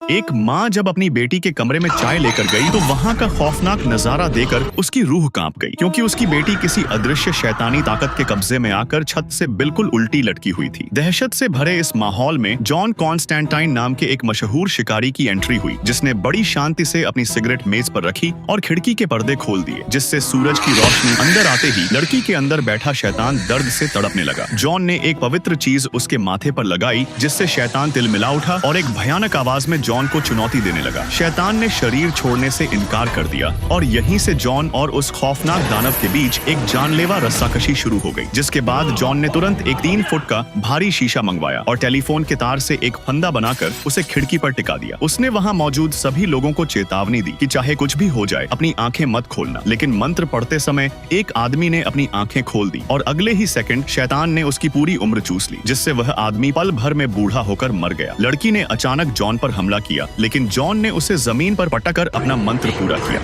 एक माँ जब अपनी बेटी के कमरे में चाय लेकर गई तो वहाँ का खौफनाक नजारा देखकर उसकी रूह कांप गई, क्योंकि उसकी बेटी किसी अदृश्य शैतानी ताकत के कब्जे में आकर छत से बिल्कुल उल्टी लटकी हुई थी। दहशत से भरे इस माहौल में जॉन कॉन्स्टेंटाइन नाम के एक मशहूर शिकारी की एंट्री हुई, जिसने बड़ी शांति से अपनी सिगरेट मेज पर रखी और खिड़की के पर्दे खोल दिए, जिससे सूरज की रोशनी अंदर आते ही लड़की के अंदर बैठा शैतान दर्द से तड़पने लगा। जॉन ने एक पवित्र चीज उसके माथे पर लगाई, जिससे शैतान तिलमिला उठा और एक भयानक आवाज में जॉन को चुनौती देने लगा। शैतान ने शरीर छोड़ने से इनकार कर दिया और यहीं से जॉन और उस खौफनाक दानव के बीच एक जानलेवा रस्साकशी शुरू हो गई, जिसके बाद जॉन ने तुरंत एक 3 फुट का भारी शीशा मंगवाया और टेलीफोन के तार से एक फंदा बनाकर उसे खिड़की पर टिका दिया। उसने वहां मौजूद सभी लोगों को चेतावनी दी कि चाहे कुछ भी हो जाए अपनी आंखें मत खोलना, लेकिन मंत्र पढ़ते समय एक आदमी ने अपनी आंखें खोल दी और अगले ही सेकंड शैतान ने उसकी पूरी उम्र चूस ली, जिससे वह आदमी पल भर में बूढ़ा होकर मर गया। लड़की ने अचानक जॉन पर हमला किया, लेकिन जॉन ने उसे जमीन पर पटककर अपना मंत्र पूरा किया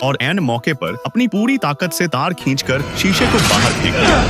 और ऐन मौके पर अपनी पूरी ताकत से तार खींचकर शीशे को बाहर फेंक दिया,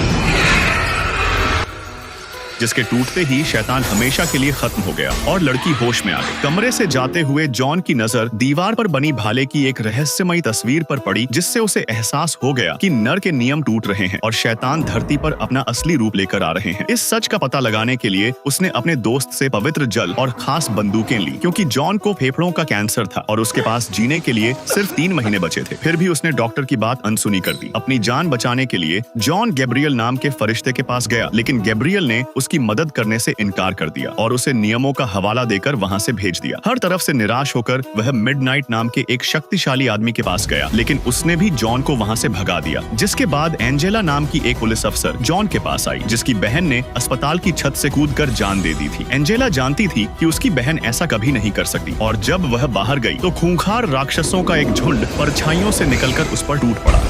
जिसके टूटते ही शैतान हमेशा के लिए खत्म हो गया और लड़की होश में आ गई। कमरे से जाते हुए जॉन की नजर दीवार पर बनी भाले की एक रहस्यमयी तस्वीर पर पड़ी, जिससे उसे एहसास हो गया कि नर के नियम टूट रहे हैं और शैतान धरती पर अपना असली रूप लेकर आ रहे हैं। इस सच का पता लगाने के लिए उसने अपने दोस्त से पवित्र जल और खास बंदूकें ली, क्योंकि जॉन को फेफड़ों का कैंसर था और उसके पास जीने के लिए सिर्फ 3 महीने बचे थे। फिर भी उसने डॉक्टर की बात अनसुनी कर दी। अपनी जान बचाने के लिए जॉन गैब्रियल नाम के फरिश्ते के पास गया, लेकिन गैब्रियल ने उसकी मदद करने से इनकार कर दिया और उसे नियमों का हवाला देकर वहां से भेज दिया। हर तरफ से निराश होकर वह मिडनाइट नाम के एक शक्तिशाली आदमी के पास गया, लेकिन उसने भी जॉन को वहां से भगा दिया। जिसके बाद एंजेला नाम की एक पुलिस अफसर जॉन के पास आई, जिसकी बहन ने अस्पताल की छत से कूदकर जान दे दी थी। एंजेला जानती थी कि उसकी बहन ऐसा कभी नहीं कर सकती, और जब वह बाहर गई तो खूंखार राक्षसों का एक झुंड परछाइयों से निकलकर उस पर टूट पड़ा।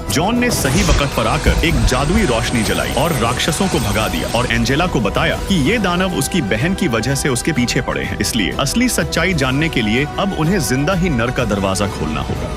जॉन ने सही वक्त पर आकर एक जादुई रोशनी जलाई और राक्षसों को भगा दिया और एंजेला को बताया कि ये दानव उसकी बहन की वजह से उसके पीछे पड़े हैं, इसलिए असली सच्चाई जानने के लिए अब उन्हें जिंदा ही नर का दरवाजा खोलना होगा।